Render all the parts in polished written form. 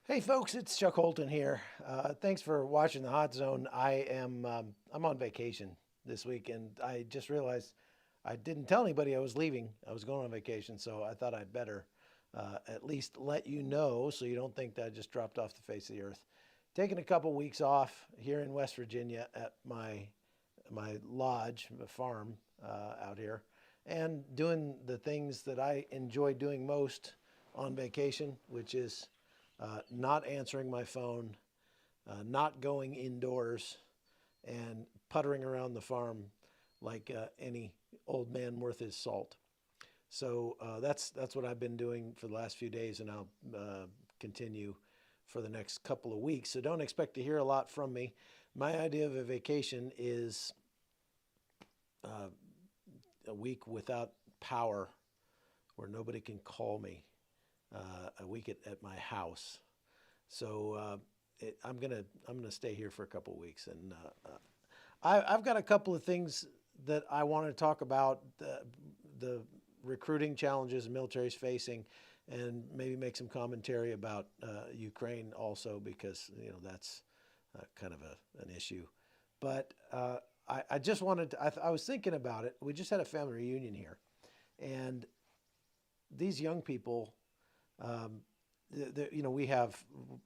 Hey folks, it's Chuck Holton here. Thanks for watching the Hot Zone. I'm on vacation this week, and I just realized I didn't tell anybody I was leaving. I was going on vacation, so I thought I'd better at least let you know so you don't think that I just dropped off the face of the earth. Taking a couple weeks off here in West Virginia at my lodge, the farm out here, and doing the things that I enjoy doing most on vacation, which is not answering my phone, not going indoors, and puttering around the farm like any old man worth his salt. So that's what I've been doing for the last few days, and I'll continue for the next couple of weeks. So don't expect to hear a lot from me. My idea of a vacation is uh, a week without power, where nobody can call me. A week at my house. So I'm gonna stay here for a couple of weeks, and I've got a couple of things that I want to talk about the recruiting challenges the military is facing, and maybe make some commentary about Ukraine also, because that's kind of an issue. But I just wanted to, I was thinking about it. We just had a family reunion here, and these young people. Um, we have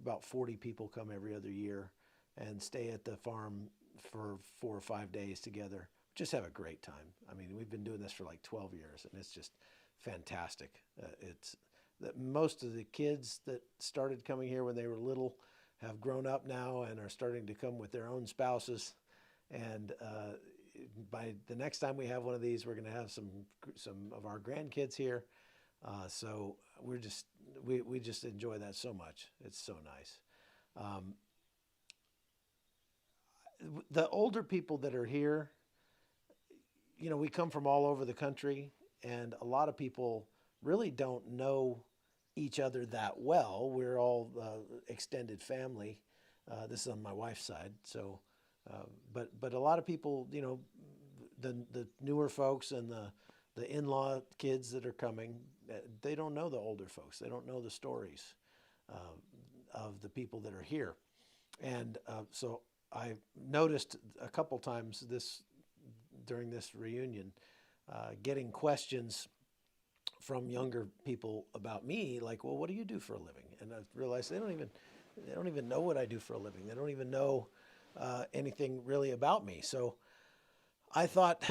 about 40 people come every other year and stay at the farm for 4 or 5 days together. Just have a great time. I mean, we've been doing this for like 12 years, and it's just fantastic. It's that most of the kids that started coming here when they were little have grown up now and are starting to come with their own spouses. And by the next time we have one of these, we're going to have some of our grandkids here. So we just enjoy that so much. It's so nice. Um, the older people that are here, we come from all over the country, and a lot of people really don't know each other that well. We're all extended family. This is on my wife's side, so but a lot of people, the newer folks and the in-law kids that are coming, they don't know the older folks. They don't know the stories of the people that are here. And so I noticed a couple times during this reunion, getting questions from younger people about me, like, well, what do you do for a living? And I realized they don't even know what I do for a living. They don't even know anything really about me. So I thought,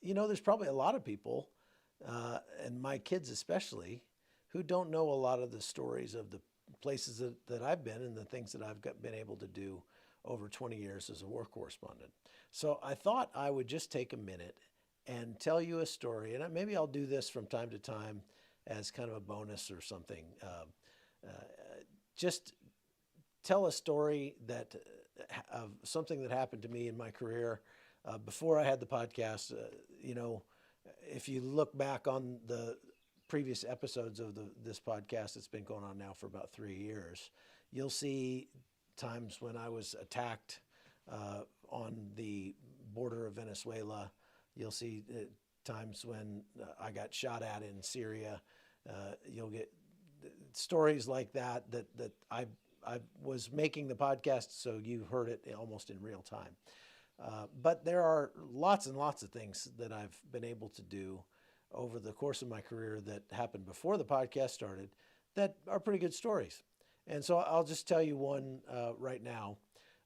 there's probably a lot of people, and my kids especially, who don't know a lot of the stories of the places that I've been and the things that been able to do over 20 years as a war correspondent. So I thought I would just take a minute and tell you a story, and maybe I'll do this from time to time as kind of a bonus or something. Just tell a story of something that happened to me in my career before I had the podcast. If you look back on the previous episodes of this podcast, it's been going on now for about 3 years. You'll see times when I was attacked on the border of Venezuela. You'll see times when I got shot at in Syria. You'll get stories like that I was making the podcast, so you heard it almost in real time. But there are lots and lots of things that I've been able to do over the course of my career that happened before the podcast started that are pretty good stories. And so I'll just tell you one right now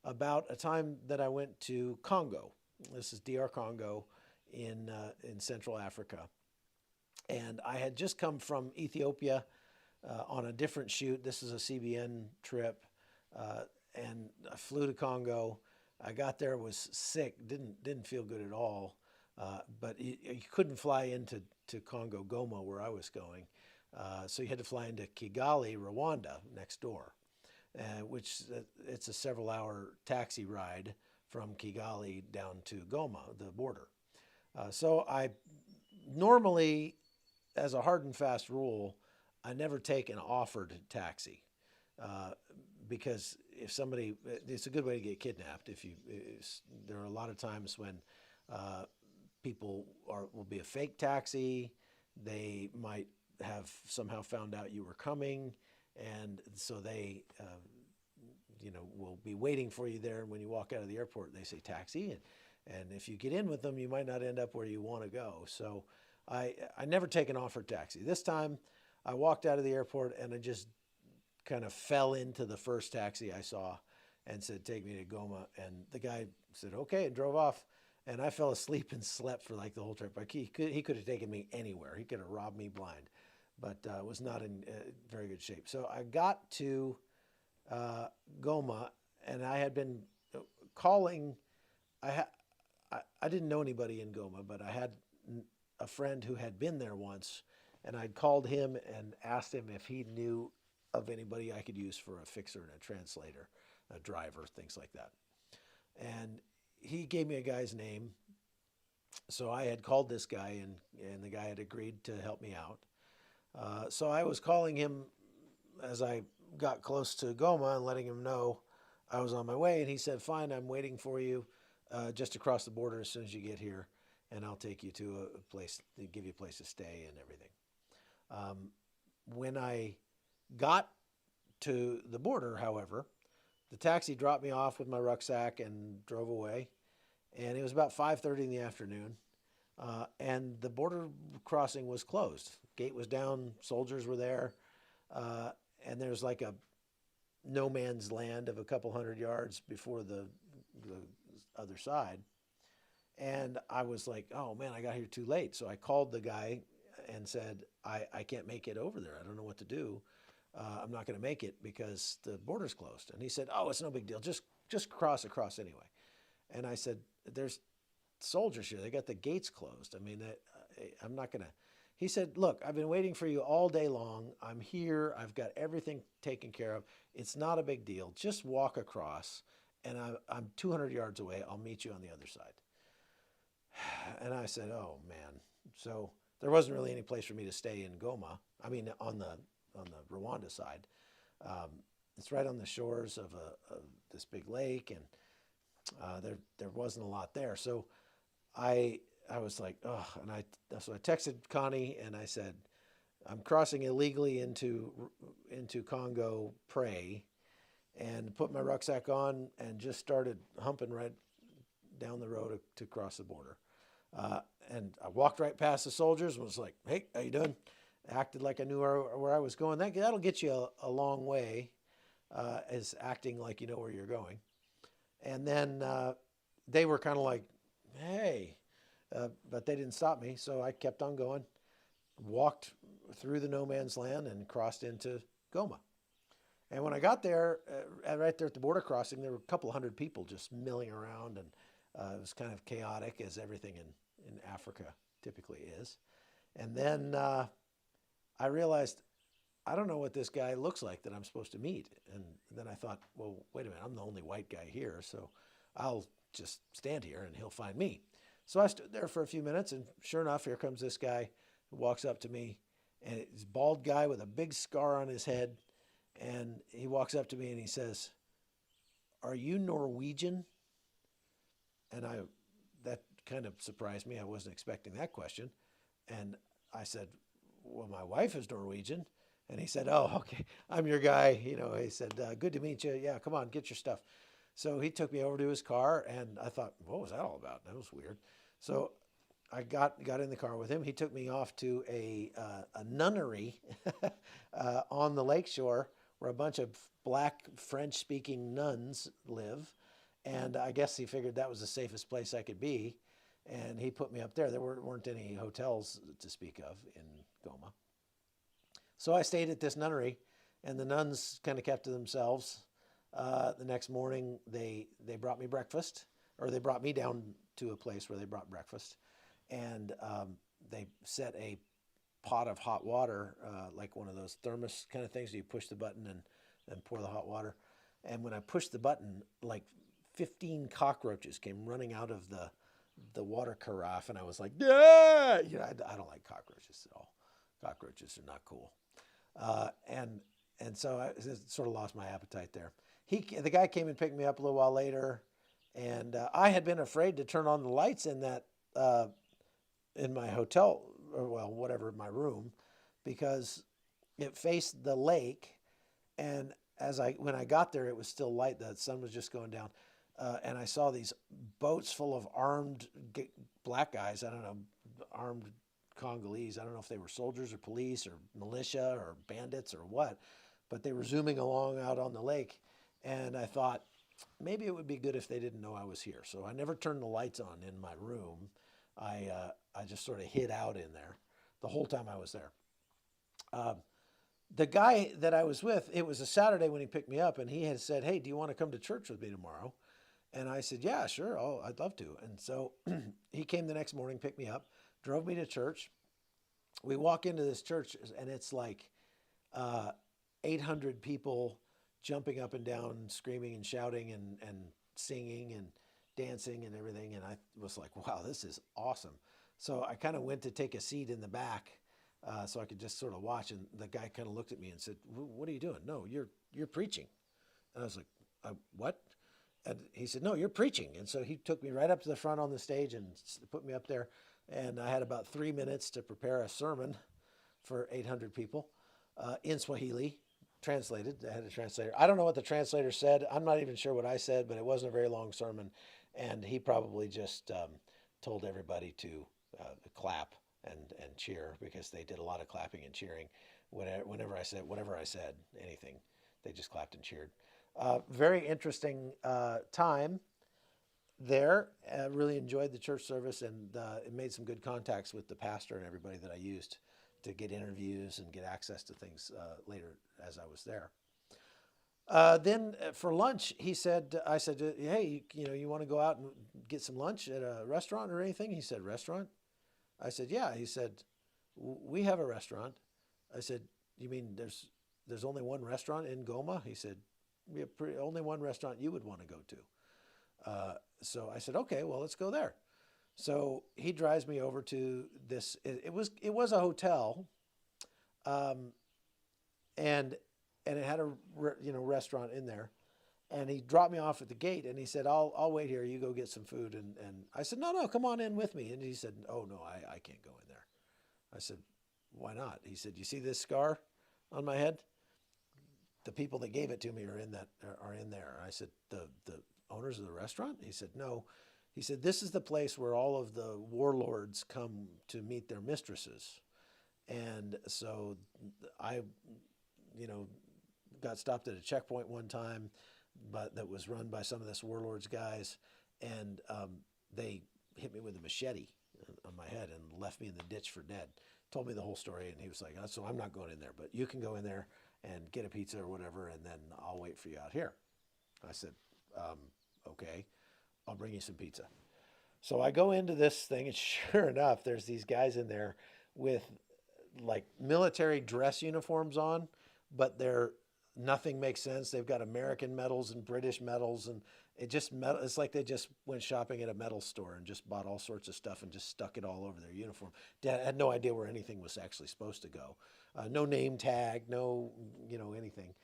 about a time that I went to Congo. This is DR Congo in Central Africa. And I had just come from Ethiopia on a different shoot. This is a CBN trip. And I flew to Congo. I got there, was sick, didn't feel good at all. But you couldn't fly into Congo, Goma, where I was going. So you had to fly into Kigali, Rwanda, next door, which it's a several-hour taxi ride from Kigali down to Goma, the border. So I normally, as a hard and fast rule, I never take an offered taxi. Because if somebody, it's a good way to get kidnapped. There are a lot of times when people will be a fake taxi. They might have somehow found out you were coming, And so they, will be waiting for you there. And when you walk out of the airport, they say taxi. And if you get in with them, you might not end up where you want to go. So I never take an offered taxi. This time I walked out of the airport and I just kind of fell into the first taxi I saw and said, take me to Goma. And the guy said, okay, and drove off. And I fell asleep and slept for like the whole trip. Like he could have taken me anywhere. He could have robbed me blind, but was not in very good shape. So I got to Goma, and I had been calling. I didn't know anybody in Goma, but I had a friend who had been there once, and I'd called him and asked him if he knew of anybody I could use for a fixer and a translator, a driver, things like that. And he gave me a guy's name. So I had called this guy, and the guy had agreed to help me out. So I was calling him as I got close to Goma and letting him know I was on my way. And he said, fine, I'm waiting for you just across the border as soon as you get here. And I'll take you to a place, give you a place to stay and everything. When I got to the border, however, the taxi dropped me off with my rucksack and drove away. And it was about 5:30 in the afternoon. And the border crossing was closed. Gate was down, soldiers were there. And there's like a no man's land of a couple hundred yards before the other side. And I was like, oh man, I got here too late. So I called the guy and said, I can't make it over there. I don't know what to do. I'm not going to make it because the border's closed. And he said, oh, it's no big deal. Just cross across anyway. And I said, there's soldiers here. They got the gates closed. I mean, I'm not going to. He said, look, I've been waiting for you all day long. I'm here. I've got everything taken care of. It's not a big deal. Just walk across. And I'm 200 yards away. I'll meet you on the other side. And I said, oh, man. So there wasn't really any place for me to stay in Goma. I mean, on the Rwanda side. It's right on the shores of this big lake, and there wasn't a lot there. So I was like, oh, and so I texted Connie and I said, I'm crossing illegally into Congo, pray, and put my rucksack on and just started humping right down the road to cross the border. And I walked right past the soldiers and was like, hey, how you doing? Acted like I knew where I was going. That'll get you a long way, as acting like you know where you're going. And then they were kind of like, hey, but they didn't stop me. So I kept on going, walked through the no man's land and crossed into Goma. And when I got there, right there at the border crossing, there were a couple hundred people just milling around, and it was kind of chaotic, as everything in Africa typically is. And then I realized, I don't know what this guy looks like that I'm supposed to meet. And then I thought, well, wait a minute, I'm the only white guy here, so I'll just stand here and he'll find me. So I stood there for a few minutes, and sure enough, here comes this guy who walks up to me, and it's a bald guy with a big scar on his head. And he walks up to me and he says, are you Norwegian? And that kind of surprised me. I wasn't expecting that question. And I said, well, my wife is Norwegian. And he said, oh, okay, I'm your guy. He said, good to meet you. Yeah, come on, get your stuff. So he took me over to his car, and I thought, what was that all about? That was weird. So I got in the car with him. He took me off to a nunnery on the lakeshore where a bunch of black French-speaking nuns live. And I guess he figured that was the safest place I could be. And he put me up there. There weren't any hotels to speak of in Goma. So I stayed at this nunnery, and the nuns kind of kept to themselves. The next morning, they brought me breakfast, or they brought me down to a place where they brought breakfast. And they set a pot of hot water, like one of those thermos kind of things. You push the button and pour the hot water. And when I pushed the button, like 15 cockroaches came running out of the water carafe, and I was like, yeah! I don't like cockroaches at all. Cockroaches are not cool. And so I sort of lost my appetite there. The guy came and picked me up a little while later, and I had been afraid to turn on the lights in my hotel, or well, whatever, my room, because it faced the lake, And when I got there, it was still light. The sun was just going down. And I saw these boats full of armed black guys. I don't know, armed Congolese. I don't know if they were soldiers or police or militia or bandits or what, but they were zooming along out on the lake. And I thought, maybe it would be good if they didn't know I was here. So I never turned the lights on in my room. I just sort of hid out in there the whole time I was there. The guy that I was with, it was a Saturday when he picked me up, and he had said, "Hey, do you want to come to church with me tomorrow?" And I said, "Yeah, sure. Oh, I'd love to." And so he came the next morning, picked me up, drove me to church. We walk into this church, and it's like 800 people jumping up and down, screaming and shouting and singing and dancing and everything. And I was like, wow, this is awesome. So I kind of went to take a seat in the back so I could just sort of watch. And the guy kind of looked at me and said, "What are you doing?" "No, you're preaching." And I was like, "What?" And he said, "No, you're preaching." And so he took me right up to the front on the stage and put me up there. And I had about 3 minutes to prepare a sermon for 800 people in Swahili, translated. I had a translator. I don't know what the translator said. I'm not even sure what I said, but it wasn't a very long sermon. And he probably just told everybody to clap and cheer, because they did a lot of clapping and cheering whenever I said whatever I said, anything. They just clapped and cheered. Very interesting time there. Really enjoyed the church service, and it made some good contacts with the pastor and everybody that I used to get interviews and get access to things later as I was there. Then for lunch, I said, "Hey, you want to go out and get some lunch at a restaurant or anything?" He said, "Restaurant?" I said, "Yeah." He said, "We have a restaurant." I said, "You mean there's only one restaurant in Goma?" He said, "We have only one restaurant you would want to go to." So I said, "Okay, well, let's go there." So he drives me over to this. It was a hotel, and it had a restaurant in there. And he dropped me off at the gate, and he said, "I'll wait here. You go get some food." And I said, "No, come on in with me." And he said, "Oh no, I can't go in there." I said, "Why not?" He said, "You see this scar on my head? The people that gave it to me are in there." I said, "The owners of the restaurant?" He said, "No." He said, "This is the place where all of the warlords come to meet their mistresses." And so I, got stopped at a checkpoint one time, but that was run by some of this warlords guys, and they hit me with a machete on my head and left me in the ditch for dead. Told me the whole story, and he was like, "So I'm not going in there, but you can go in there and get a pizza or whatever, and then I'll wait for you out here." I said, "Okay, I'll bring you some pizza." So I go into this thing, and sure enough, there's these guys in there with like military dress uniforms on, but nothing makes sense. They've got American medals and British medals, and it's like they just went shopping at a metal store and just bought all sorts of stuff and just stuck it all over their uniform. Dad had no idea where anything was actually supposed to go. No name tag, no, anything.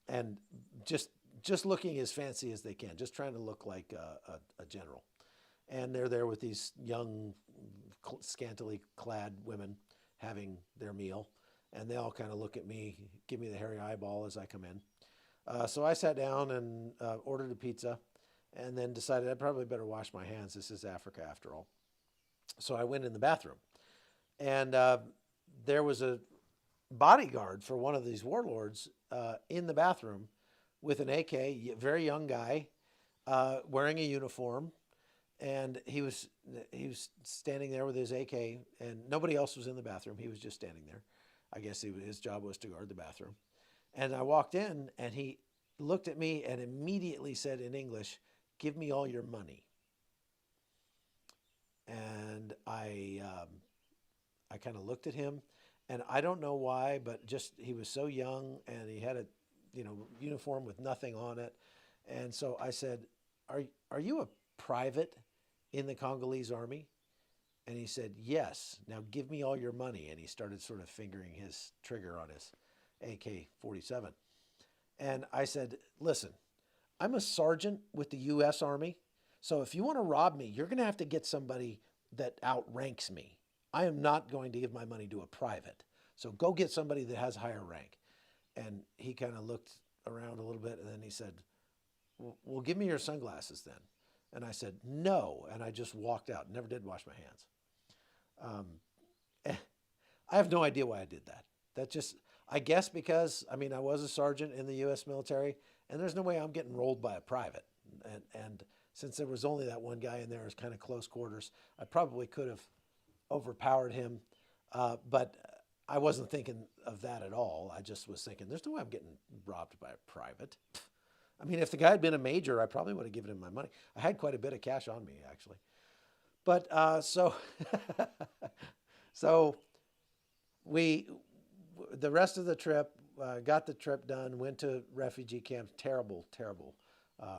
And just looking as fancy as they can, just trying to look like a general. And they're there with these young, scantily clad women having their meal. And they all kind of look at me, give me the hairy eyeball as I come in. So I sat down and ordered a pizza, and then decided I probably better wash my hands. This is Africa after all. So I went in the bathroom, and there was a bodyguard for one of these warlords in the bathroom with an AK, very young guy, wearing a uniform. And he was standing there with his AK, and nobody else was in the bathroom. He was just standing there. I guess his job was to guard the bathroom. And I walked in, and he looked at me and immediately said in English, "Give me all your money." And I kind of looked at him, and I don't know why, but just he was so young, and he had a uniform with nothing on it. And so I said, "Are you a private in the Congolese Army?" And he said, "Yes. Now give me all your money." And he started sort of fingering his trigger on his AK-47. And I said, "Listen, I'm a sergeant with the U.S. Army. So if you want to rob me, you're going to have to get somebody that outranks me. I am not going to give my money to a private. So go get somebody that has higher rank." And he kind of looked around a little bit, and then he said, well, give me your sunglasses then. And I said, no. And I just walked out, never did wash my hands. I have no idea why I did that. That just, I guess because, I mean, I was a sergeant in the U.S. military, and there's no way I'm getting rolled by a private. And since there was only that one guy in there, it was kind of close quarters, I probably could have overpowered him. But I wasn't thinking of that at all. I just was thinking, there's no way I'm getting robbed by a private. I mean, if the guy had been a major, I probably would have given him my money. I had quite a bit of cash on me, actually. But so, so the rest of the trip, got the trip done, went to refugee camp, terrible, terrible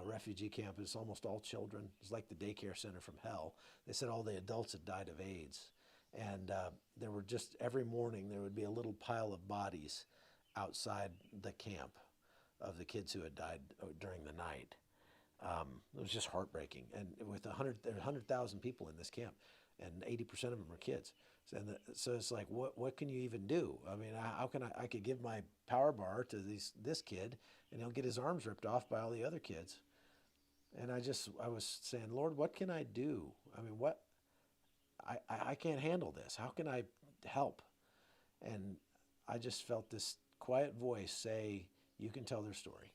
refugee camp. It's almost all children. It's like the daycare center from hell. They said all the adults had died of AIDS. And there were just, every morning, there would be a little pile of bodies outside the camp of the kids who had died during the night. It was just heartbreaking. And with there were 100,000 people in this camp, and 80% of them were kids. So it's like, what can you even do? I mean, how can I could give my power bar to this kid, and he'll get his arms ripped off by all the other kids. And I was saying, Lord, what can I do? I mean, I can't handle this. How can I help? And I just felt this quiet voice say, you can tell their story.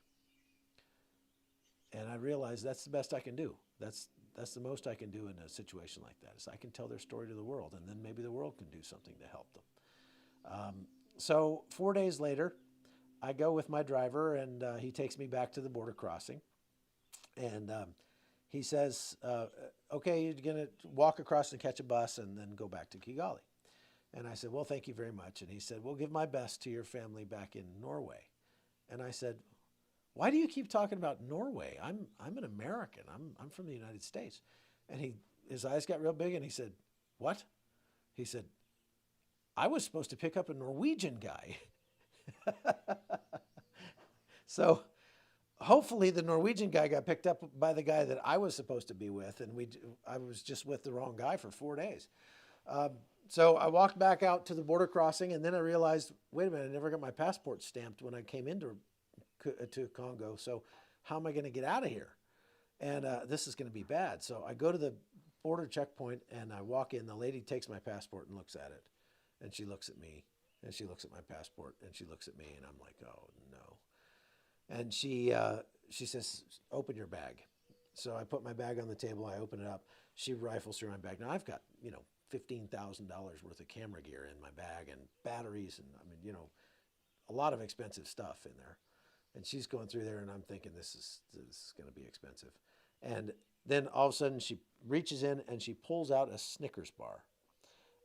And I realized that's the best I can do. That's the most I can do in a situation like that, is I can tell their story to the world, and then maybe the world can do something to help them. So 4 days later, I go with my driver, and he takes me back to the border crossing. And he says, okay, you're going to walk across and catch a bus and then go back to Kigali. And I said, well, thank you very much. And he said, well, give my best to your family back in Norway. And I said, why do you keep talking about Norway? I'm an American. I'm from the United States. And his eyes got real big, and he said, what? He said, I was supposed to pick up a Norwegian guy. So hopefully the Norwegian guy got picked up by the guy that I was supposed to be with, and I was just with the wrong guy for 4 days. So I walked back out to the border crossing, and then I realized, wait a minute, I never got my passport stamped when I came into Congo, so how am I going to get out of here? And this is going to be bad. So I go to the border checkpoint, and I walk in. The lady takes my passport and looks at it, and she looks at me, and she looks at my passport, and she looks at me, and I'm like, oh, no. And she says, open your bag. So I put my bag on the table. I open it up. She rifles through my bag. Now I've got, $15,000 worth of camera gear in my bag, and batteries, and a lot of expensive stuff in there. And she's going through there, and I'm thinking, this is going to be expensive. And then all of a sudden she reaches in and she pulls out a Snickers bar,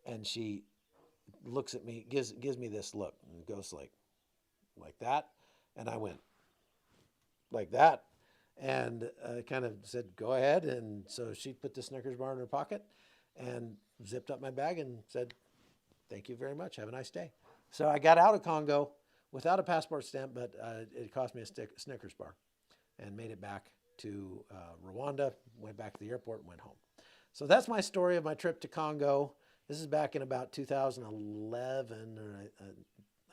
and she looks at me, gives me this look, and goes like that. And I went like that, and kind of said, go ahead. And so she put the Snickers bar in her pocket and zipped up my bag and said, thank you very much. Have a nice day. So I got out of Congo without a passport stamp, but it cost me a Snickers bar, and made it back to Rwanda, went back to the airport, and went home. So that's my story of my trip to Congo. This is back in about 2011, or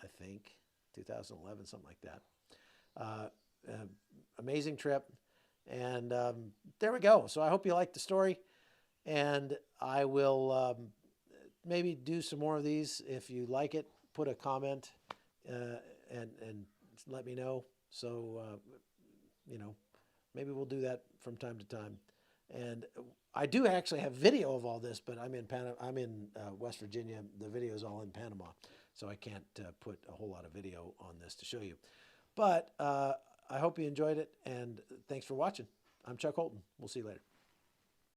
I think 2011, something like that. Amazing trip. And there we go. So I hope you liked the story. And I will maybe do some more of these. If you like it, put a comment and let me know. So, maybe we'll do that from time to time. And I do actually have video of all this, but I'm in West Virginia. The video is all in Panama, so I can't put a whole lot of video on this to show you. But I hope you enjoyed it, and thanks for watching. I'm Chuck Holton. We'll see you later.